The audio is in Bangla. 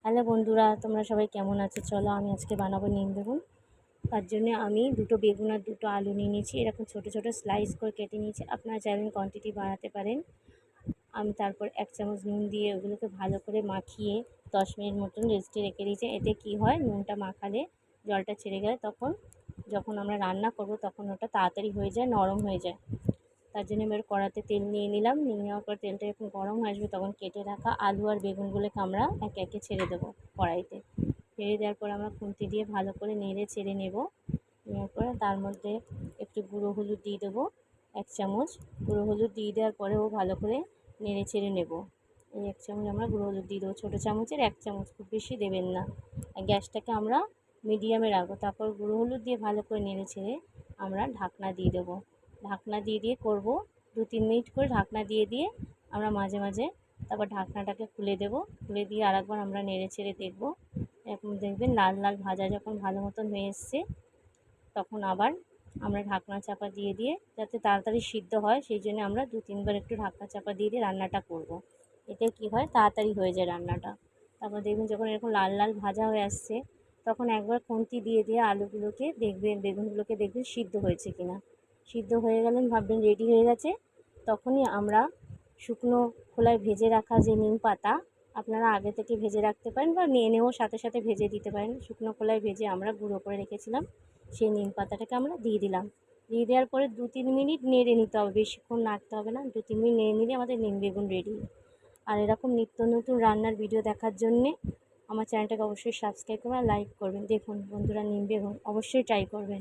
হ্যালো বন্ধুরা, তোমরা সবাই কেমন আছো? চলো আমি আজকে বানাবো নিম বেগুন। তার জন্য আমি দুটো বেগুন আর দুটো আলু নিয়ে নিয়েছি, এরকম ছোট ছোট স্লাইস করে কেটে নিয়েছি। আপনারা চাইলে কোয়ান্টিটি বাড়াতে পারেন। আমি তারপর 1 চামচ নুন দিয়ে ওগুলোকে ভালো করে মাখিয়ে 10 মিনিট মতন রেস্টে রেখে দিয়েছি। এতে কি হয়, নুনটা মাখালে জলটা ছেড়ে গেলে তখন যখন আমরা রান্না করব তখন ওটা তাড়াতাড়ি হয়ে যায়, নরম হয়ে যায়। তার জন্য এবার কড়াতে তেল নিয়ে নিলাম। নিয়ে নেওয়ার পর তেলটা যখন গরম হয়ে আসবে তখন কেটে রাখা আলু আর বেগুনগুলোকে আমরা একে একে ছেড়ে দেবো কড়াইতে। ছেড়ে দেওয়ার পর আমরা খুন্তি দিয়ে ভালো করে নেড়ে ছেড়ে নেব। নেওয়ার পরে তার মধ্যে একটু গুঁড়ো হলুদ দিয়ে দেবো, 1 চামচ। গুঁড়ো হলুদ দিয়ে দেওয়ার পরেও ভালো করে নেড়ে ছেড়ে নেব। এই 1 চামচ আমরা গুঁড়ো হলুদ দিয়ে দেবো, ছোটো চামচের 1 চামচ, খুব বেশি দেবেন না। গ্যাসটাকে আমরা মিডিয়ামে রাখবো। তারপর গুঁড়ো হলুদ দিয়ে ভালো করে নেড়ে ছেড়ে আমরা ঢাকনা দিয়ে দেবো। ঢাকনা দিয়ে করব 2-3 মিনিট করে ঢাকনা দিয়ে আমরা মাঝে মাঝে তারপর ঢাকনাটাকে খুলে দেব। খুলে দিয়ে আরেকবার আমরা নেড়ে ছেড়ে দেখব। এরকম দেখবেন লাল লাল ভাজা যখন ভালো মতন হয়ে এসছে তখন আবার আমরা ঢাকনা চাপা দিয়ে যাতে তাড়াতাড়ি সিদ্ধ হয় সেই জন্য আমরা 2-3 বার একটু ঢাকনা চাপা দিয়ে রান্নাটা করব। এতে কি হয়, তাড়াতাড়ি হয়ে যায় রান্নাটা। তারপর দেখবেন যখন এরকম লাল লাল ভাজা হয়ে আসছে তখন একবার খুন্তি দিয়ে আলুগুলোকে দেখবেন, বেগুনগুলোকে দেখবেন সিদ্ধ হয়েছে কিনা। সিদ্ধ হয়ে গেলেন ভাববেন রেডি হয়ে গেছে। তখনই আমরা শুকনো খোলায় ভেজে রাখা যে নিম পাতা, আপনারা আগে থেকে ভেজে রাখতে পারেন বা নিয়ে এনেও সাথে সাথে ভেজে দিতে পারেন। শুকনো খোলায় ভেজে আমরা গুঁড়ো করে রেখেছিলাম সেই নিম পাতাটাকে আমরা দিয়ে দিলাম। দিয়ে দেওয়ার পরে 2-3 মিনিট নেড়ে নিতে হবে, বেশিক্ষণ নাড়তে হবে না। 2-3 মিনিট নেড়ে নিলে আমাদের নিম বেগুন রেডি। আর এরকম নিত্য নতুন রান্নার ভিডিও দেখার জন্যে আমার চ্যানেলটাকে অবশ্যই সাবস্ক্রাইব করবেন আর লাইক করবেন। দেখুন বন্ধুরা, নিম বেগুন অবশ্যই ট্রাই করবেন।